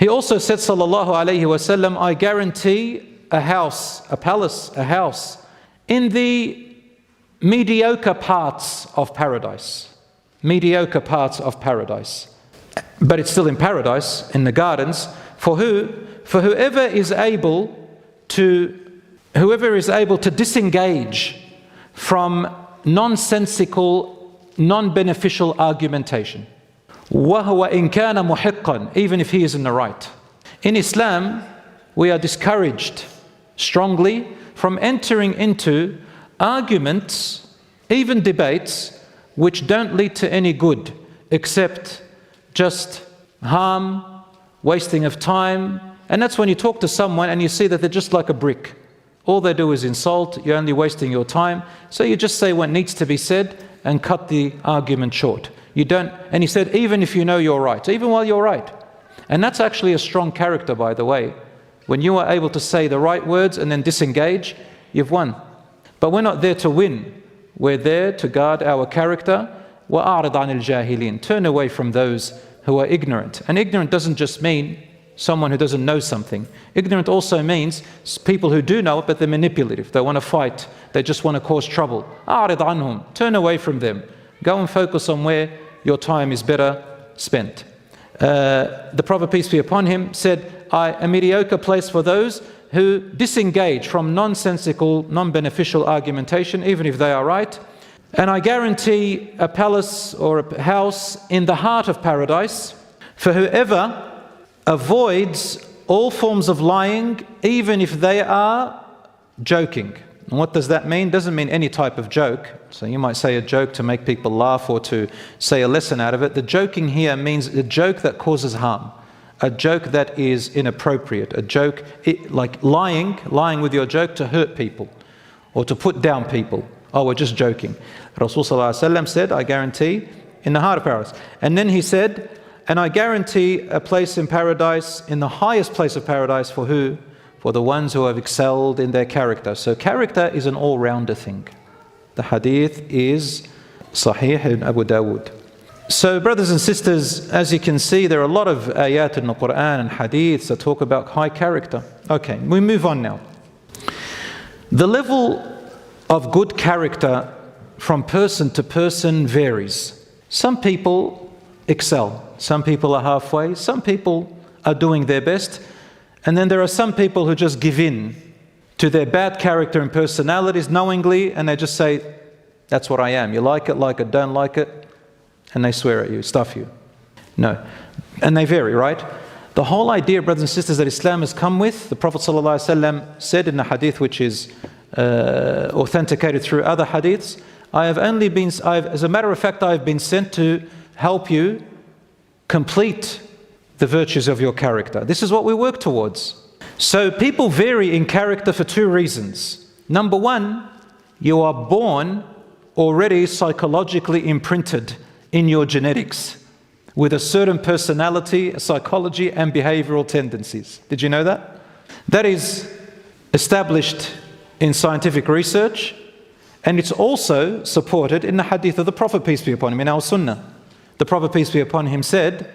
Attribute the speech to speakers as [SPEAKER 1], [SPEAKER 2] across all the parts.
[SPEAKER 1] He also said, sallallahu alayhi wasallam, I guarantee a house, a palace, a house in the mediocre parts of paradise. Mediocre parts of paradise. But it's still in paradise, in the gardens. For who? For whoever is able to disengage from nonsensical, non-beneficial argumentation. وَهُوَ إِنْ كَانَ مُحِقًّا, even if he is in the right. In Islam, we are discouraged strongly from entering into arguments, even debates, which don't lead to any good, except just harm, wasting of time. And that's when you talk to someone and you see that they're just like a brick. All they do is insult, you're only wasting your time. So you just say what needs to be said and cut the argument short. You don't, and he said, even if you know you're right, even while you're right. And that's actually a strong character, by the way. When you are able to say the right words and then disengage, you've won. But we're not there to win. We're there to guard our character. وَأَعْرِضْ عَنِ الْجَاهِلِينَ. Turn away from those who are ignorant. And ignorant doesn't just mean someone who doesn't know something. Ignorant also means people who do know it, but they're manipulative. They want to fight. They just want to cause trouble. أَعْرِضْ عَنْهُمْ. Turn away from them. Go and focus on where your time is better spent. The Prophet, peace be upon him, said, a mediocre place for those who disengage from nonsensical, non-beneficial argumentation, even if they are right. And I guarantee a palace or a house in the heart of paradise for whoever avoids all forms of lying, even if they are joking. And what does that mean? Doesn't mean any type of joke. So you might say a joke to make people laugh or to say a lesson out of it. The joking here means a joke that causes harm, a joke that is inappropriate, a joke like lying with your joke to hurt people or to put down people. Oh, we're just joking. Rasul Sallallahu Alaihi Wasallam said, I guarantee in the heart of paradise. And then he said, and I guarantee a place in paradise, in the highest place of paradise for who? For the ones who have excelled in their character. So character is an all-rounder thing. The hadith is Sahih in Abu Dawood. So brothers and sisters, as you can see, there are a lot of ayat in the Quran and hadiths that talk about high character. Okay, we move on now. The level of good character from person to person varies. Some people excel. Some people are halfway. Some people are doing their best. And then there are some people who just give in to their bad character and personalities knowingly, and they just say, that's what I am. You like it, don't like it, and they swear at you, stuff you. No. And they vary, right? The whole idea, brothers and sisters, that Islam has come with, the Prophet ﷺ said in the hadith, which is authenticated through other hadiths, as a matter of fact, I've been sent to help you complete the virtues of your character. This is what we work towards. So people vary in character for two reasons. Number one, you are born already psychologically imprinted in your genetics with a certain personality, psychology, and behavioral tendencies. Did you know that? That is established in scientific research, and it's also supported in the hadith of the Prophet, peace be upon him, in our sunnah. The Prophet, peace be upon him, said,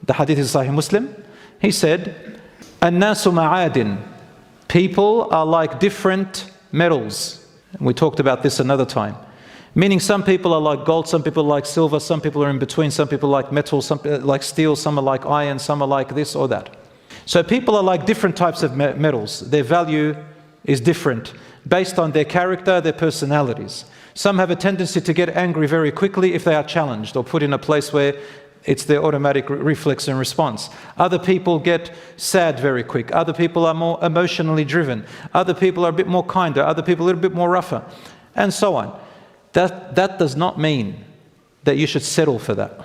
[SPEAKER 1] the hadith is Sahih Muslim, he said, "An-nasu ma'adin." People are like different metals. We talked about this another time. Meaning some people are like gold, some people are like silver, some people are in between, some people like metal, some like steel, some are like iron, some are like this or that. So people are like different types of metals. Their value is different based on their character, their personalities. Some have a tendency to get angry very quickly if they are challenged or put in a place where it's their automatic reflex and response. Other people get sad very quick. Other people are more emotionally driven. Other people are a bit more kinder. Other people a little bit more rougher. And so on. That does not mean that you should settle for that.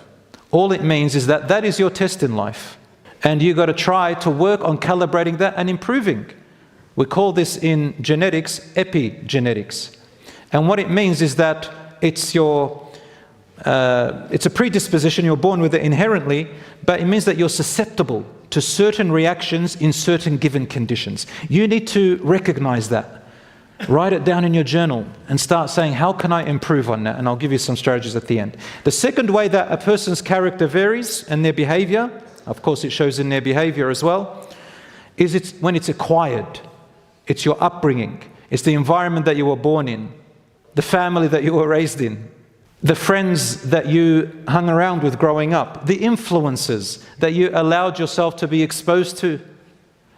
[SPEAKER 1] All it means is that that is your test in life. And you've got to try to work on calibrating that and improving. We call this in genetics epigenetics. And what it means is that it's a predisposition, you're born with it inherently, but it means that you're susceptible to certain reactions in certain given conditions. You need to recognize that. Write it down in your journal and start saying, how can I improve on that? And I'll give you some strategies at the end. The second way that a person's character varies and their behavior of course it shows in their behavior as well, is it's when it's acquired. It's your upbringing. It's the environment that you were born in, the family that you were raised in, the friends that you hung around with growing up, the influences that you allowed yourself to be exposed to,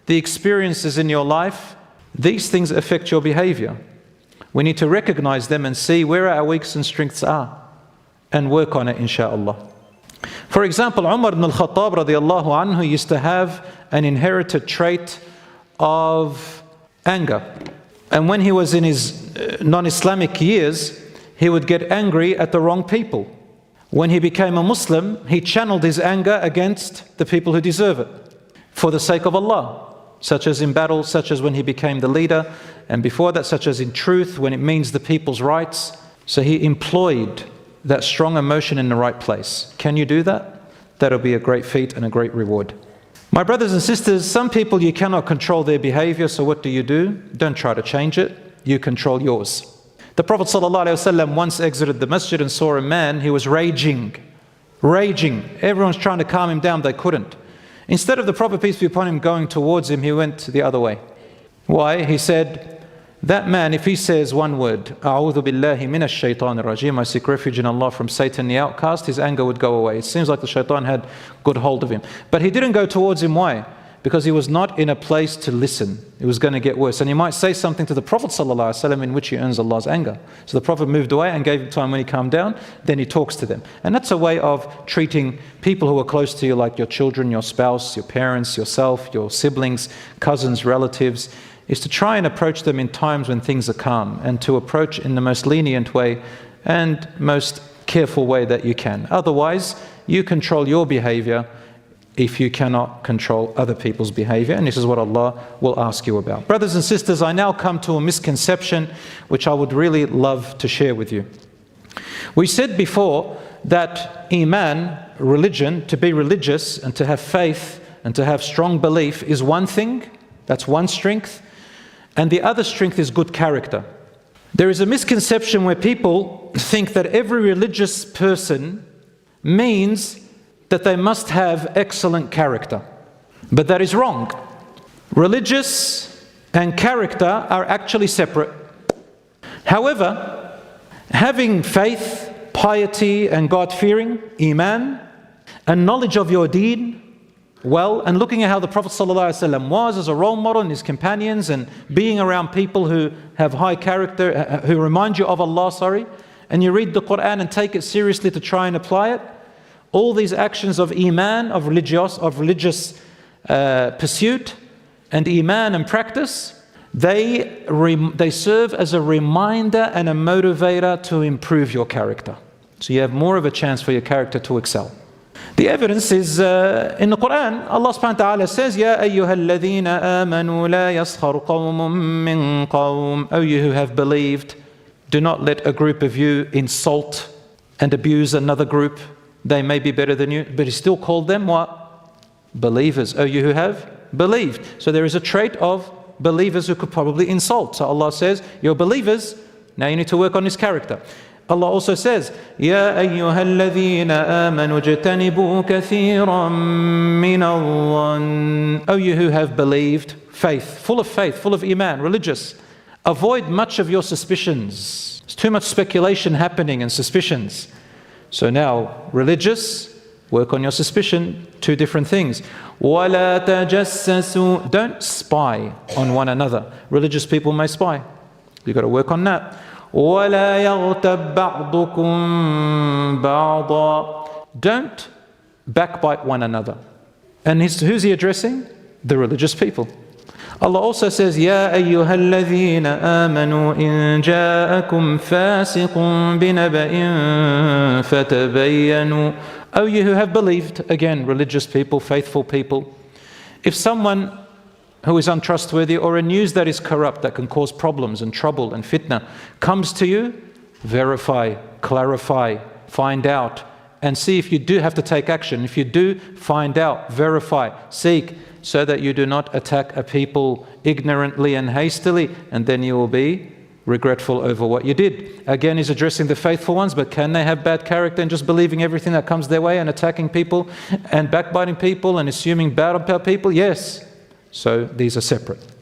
[SPEAKER 1] the experiences in your life. These things affect your behavior. We need to recognize them and see where our weaknesses and strengths are and work on it, inshallah. For example, Umar ibn al-Khattab radiallahu anhu used to have an inherited trait of anger. And when he was in his non-Islamic years, he would get angry at the wrong people. When he became a Muslim, he channeled his anger against the people who deserve it for the sake of Allah, such as in battle, such as when he became the leader, and before that, such as in truth, when it means the people's rights. So he employed that strong emotion in the right place. Can you do that? That'll be a great feat and a great reward. My brothers and sisters, some people you cannot control their behavior, so what do? Don't try to change it, you control yours. The Prophet ﷺ once exited the masjid and saw a man, he was raging. Everyone's trying to calm him down, they couldn't. Instead of the Prophet, peace be upon him, going towards him, he went the other way. Why? He said, that man, if he says one word, A'udhu billahi minash shaitanir rajim, I seek refuge in Allah from Satan the outcast, his anger would go away. It seems like the shaitan had good hold of him. But he didn't go towards him. Why? Because he was not in a place to listen. It was going to get worse. And he might say something to the Prophet ﷺ in which he earns Allah's anger. So the Prophet moved away and gave him time. When he calmed down, then he talks to them. And that's a way of treating people who are close to you, like your children, your spouse, your parents, yourself, your siblings, cousins, relatives, is to try and approach them in times when things are calm, and to approach in the most lenient way and most careful way that you can. Otherwise, you control your behavior if you cannot control other people's behavior, and this is what Allah will ask you about. Brothers and sisters, I now come to a misconception which I would really love to share with you. We said before that Iman, religion, to be religious and to have faith and to have strong belief is one thing, that's one strength, and the other strength is good character. There is a misconception where people think that every religious person means that they must have excellent character. But that is wrong. Religious and character are actually separate. However, having faith, piety and God-fearing, Iman, and knowledge of your deen, well, and looking at how the Prophet ﷺ was as a role model and his companions, and being around people who have high character, who remind you of Allah, and you read the Quran and take it seriously to try and apply it, all these actions of Iman, of religious pursuit, and Iman and practice, they serve as a reminder and a motivator to improve your character. So you have more of a chance for your character to excel. The evidence is in the Quran. Allah subhanahu wa ta'ala says, Ya ayyuhal ladhina amanu la yaskhar qawmun min qawm. O you who have believed, do not let a group of you insult and abuse another group. They may be better than you, but he still called them what? Believers. O you who have believed. So there is a trait of believers who could probably insult. So Allah says, you're believers, now you need to work on his character. Allah also says, Ya ayyuhalladhina amanu jtanibu kathiran min al-dhann. O you who have believed, faith, full of Iman, religious. Avoid much of your suspicions. There's too much speculation happening and suspicions. So now, religious, work on your suspicion, two different things. وَلَا تَجَسَّسُوا. Don't spy on one another. Religious people may spy. You've got to work on that. وَلَا يَغْتَبْ بَعْضُكُمْ بَعْضًا. Don't backbite one another. And who's he addressing? The religious people. Allah also says, Ya ayyuhalladhina amanu in ja'akum fasiqun binaba'in fatabayyanu. O you who have believed, again, religious people, faithful people, if someone who is untrustworthy or a news that is corrupt, that can cause problems and trouble and fitna, comes to you, verify, clarify, find out, and see if you do have to take action. If you do, find out, verify, seek, so that you do not attack a people ignorantly and hastily, and then you will be regretful over what you did. Again, he's addressing the faithful ones, but can they have bad character and just believing everything that comes their way and attacking people and backbiting people and assuming bad about people? Yes. So these are separate.